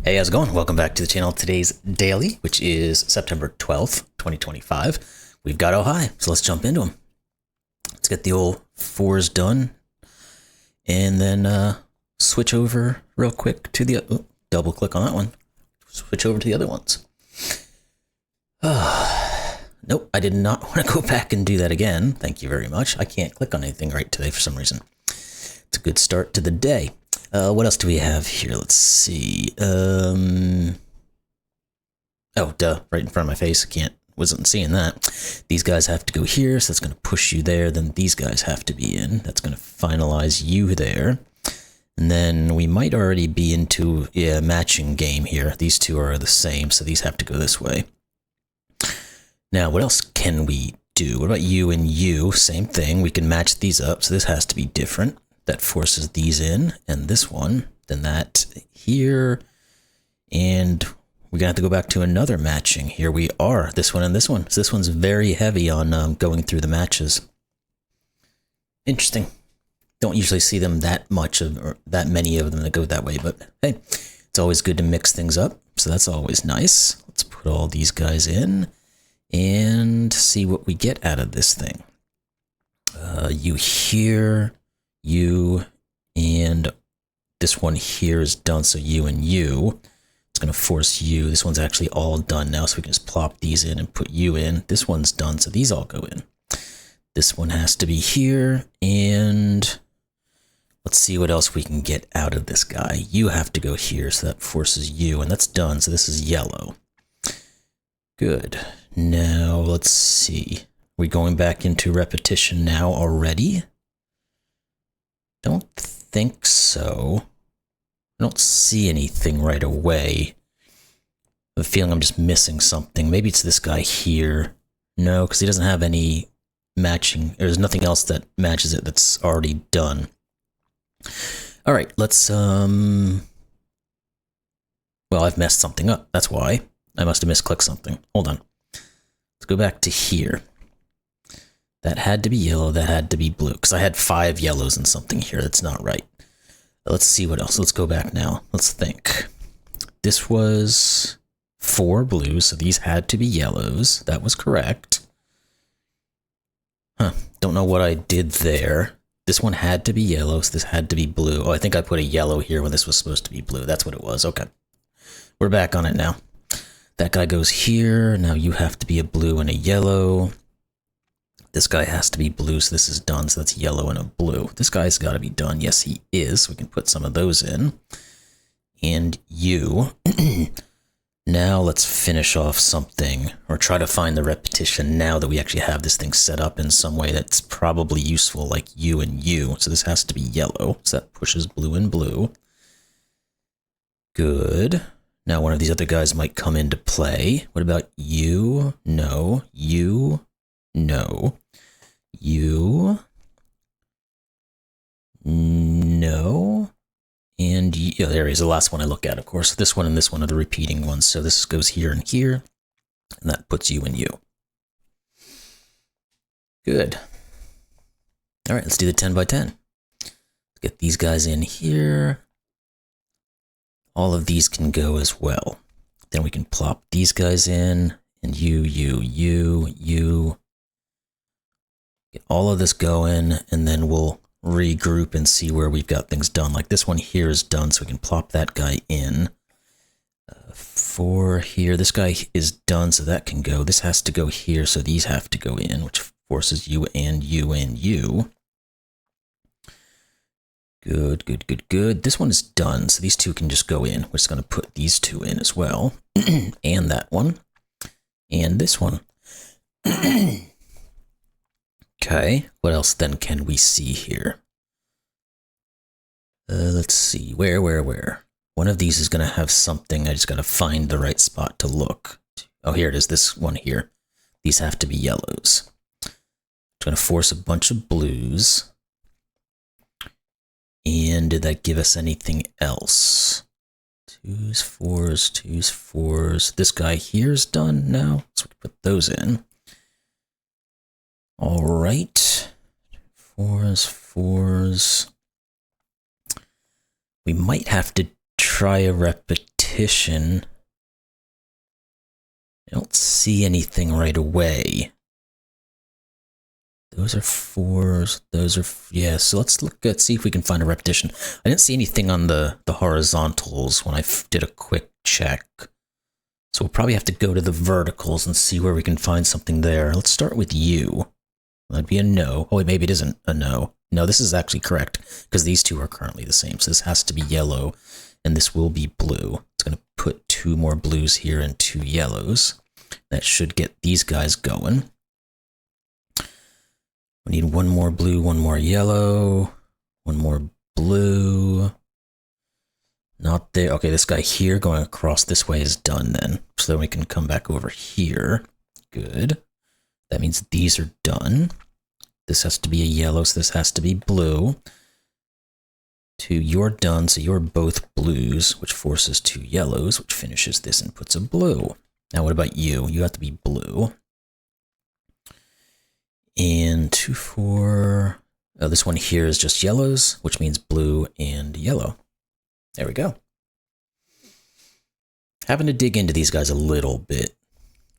Hey, how's it going? Welcome back to the channel. Today's daily, which is September 12th, 2025. We've got oh high, so let's jump into them. Let's get the old fours done, and then switch over real quick to the, double click on that one, switch over to the other ones. Nope, I did not want to go back and do that again. Thank you very much. I can't click on anything right today for some reason. It's a good start to the day. What else do we have here? Let's see. Oh, duh, right in front of my face. Wasn't seeing that. These guys have to go here, so that's going to push you there. Then these guys have to be in. That's going to finalize you there. And then we might already be into a matching game here. These two are the same, so these have to go this way. Now, what else can we do? What about you and you? Same thing. We can match these up, so this has to be different. That forces these in, and this one, then that here, and we're gonna have to go back to another matching. Here we are, this one and this one. So this one's very heavy on going through the matches. Interesting. Don't usually see them that much of, or that many of them that go that way, but hey, it's always good to mix things up, so that's always nice. Let's put all these guys in and see what we get out of this thing. You here, you, and this one here is done, so you and you. It's going to force you. This one's actually all done now, so we can just plop these in and put you in. This one's done, so these all go in. This one has to be here, and let's see what else we can get out of this guy. You have to go here, so that forces you, and that's done, so this is yellow. Good. Now, let's see. We're going back into repetition now already. Don't think so. I don't see anything right away. I have a feeling I'm just missing something. Maybe it's this guy here. No, because he doesn't have any matching. There's nothing else that matches it that's already done. All right, let's, well, I've messed something up. That's why. I must have misclicked something. Hold on. Let's go back to here. That had to be yellow, that had to be blue, because I had 5 yellows and something here. That's not right. Let's see what else. Let's go back now. Let's think. This was 4 blues, so these had to be yellows. That was correct. Huh. Don't know what I did there. This one had to be yellow, so this had to be blue. Oh, I think I put a yellow here when this was supposed to be blue. That's what it was. Okay. We're back on it now. That guy goes here. Now you have to be a blue and a yellow. This guy has to be blue, so this is done, so that's yellow and a blue. This guy's got to be done. Yes, he is. We can put some of those in. And you. Now let's finish off something, or try to find the repetition now that we actually have this thing set up in some way that's probably useful, like you and you. So this has to be yellow, so that pushes blue and blue. Good. Now one of these other guys might come into play. What about you? No. You? No. You. No. And yeah, there is the last one I look at, of course. This one and this one are the repeating ones. So this goes here and here, and that puts you and you. Good. All right, let's do the 10 by 10. Let's get these guys in here. All of these can go as well. Then we can plop these guys in, and you. Get all of this going, and then we'll regroup and see where we've got things done. Like this one here is done, so we can plop that guy in. 4 here. This guy is done, so that can go. This has to go here, so these have to go in, which forces you and you and you. Good, good, good, good. This one is done, so these two can just go in. We're just going to put these two in as well. And that one. And this one. Okay, what else then can we see here? Let's see, where? One of these is going to have something. I just got to find the right spot to look. Oh, here it is, this one here. These have to be yellows. It's going to force a bunch of blues. And did that give us anything else? 2s, 4s, 2s, 4s. This guy here is done now, so we can put those in. All right, 4s. We might have to try a repetition repetition. I don't see anything right away. Those are 4s, those are, yeah, so let's look at, see if we can find a repetition. I didn't see anything on the horizontals when I did a quick check. So we'll probably have to go to the verticals and see where we can find something there. Let's start with U. That'd be a no. Oh, wait, maybe it isn't a no. No, this is actually correct, because these two are currently the same. So this has to be yellow, and this will be blue. It's going to put 2 more blues here and 2 yellows. That should get these guys going. We need 1 more blue, 1 more yellow, 1 more blue. Not there. Okay, this guy here going across this way is done then. So then we can come back over here. Good. That means these are done. This has to be a yellow, so this has to be blue. 2, you're done, so you're both blues, which forces 2 yellows, which finishes this and puts a blue. Now what about you? You have to be blue. And 2, 4, oh, this one here is just yellows, which means blue and yellow. There we go. Having to dig into these guys a little bit.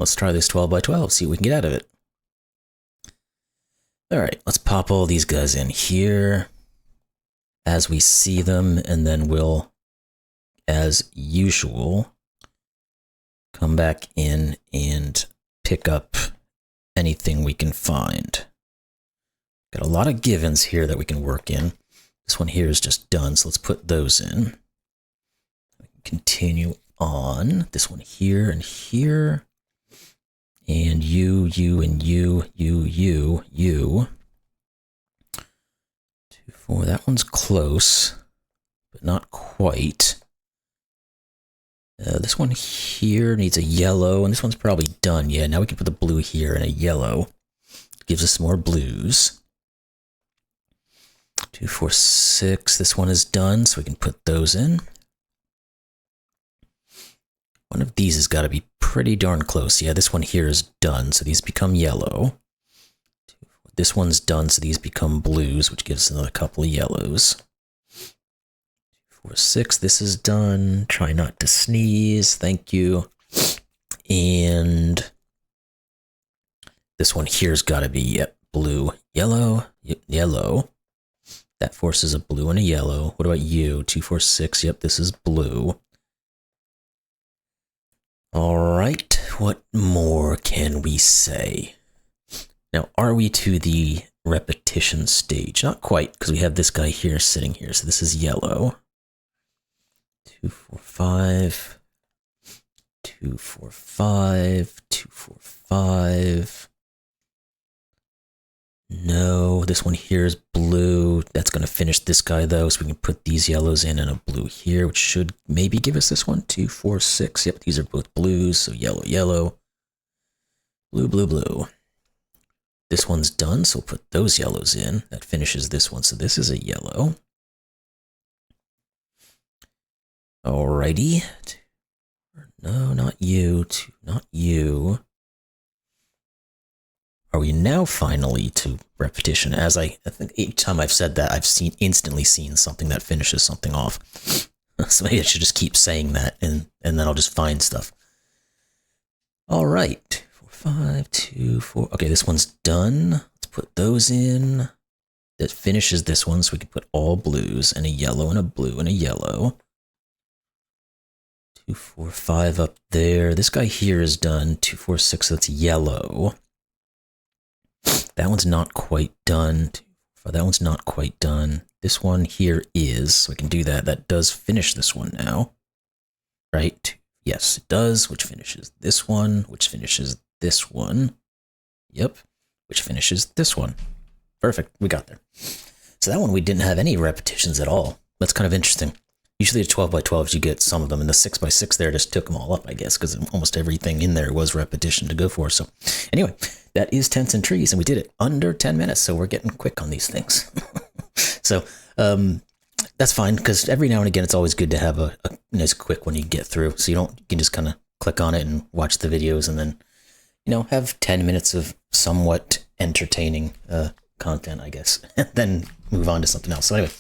Let's try this 12 by 12, see what we can get out of it. All right, let's pop all these guys in here as we see them, and then we'll, as usual, come back in and pick up anything we can find. Got a lot of givens here that we can work in. This one here is just done, so let's put those in. Continue on. This one here and here. And you, and you. 2, 4, that one's close, but not quite. This one here needs a yellow, and this one's probably done. Yeah, now we can put the blue here and a yellow. Gives us more blues. 2, 4, 6. This one is done, so we can put those in. One of these has got to be pretty darn close. Yeah, this one here is done, so these become yellow. This one's done, so these become blues, which gives us another couple of yellows. 4, 6, this is done. Try not to sneeze, thank you. And this one here's got to be, yep, blue, yellow, yellow. That forces a blue and a yellow. What about you? 2, 4, 6, yep, this is blue. All right, what more can we say? Now, are we to the repetition stage? Not quite, because we have this guy here sitting here, so this is yellow. 2, 4, 5, 2, 4, 5, 2, 4, 5. No, this one here is blue. That's going to finish this guy, though, so we can put these yellows in and a blue here, which should maybe give us this one. 2, 4, 6. Yep, these are both blues, so yellow, yellow. Blue, blue, blue. This one's done, so we'll put those yellows in. That finishes this one, so this is a yellow. Alrighty. No, not you. Not you. Are we now finally to repetition? As I think each time I've said that, I've instantly seen something that finishes something off. So maybe I should just keep saying that, and then I'll just find stuff. All right, 4, 5, 2, 4. Okay, this one's done. Let's put those in. That finishes this one, so we can put all blues and a yellow and a blue and a yellow. 2, 4, 5 up there. This guy here is done. 2, 4, 6. That's yellow. That one's not quite done. That one's not quite done. This one here is, so we can do that. That does finish this one now, right? Yes, it does, which finishes this one, which finishes this one. Yep, which finishes this one. Perfect, we got there. So that one we didn't have any repetitions at all. That's kind of interesting. Usually the 12 by 12s you get some of them, and the 6 by 6 there just took them all up, I guess, because almost everything in there was repetition to go for. So anyway, that is Tents and Trees, and we did it under 10 minutes, so we're getting quick on these things. So that's fine, because every now and again it's always good to have a nice quick one you get through, so you can just kind of click on it and watch the videos, and then, have 10 minutes of somewhat entertaining content, I guess, and then move on to something else. So anyway,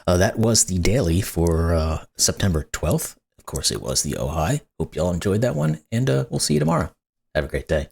that was the daily for September 12th. Of course, it was the Ojai. Hope y'all enjoyed that one, and we'll see you tomorrow. Have a great day.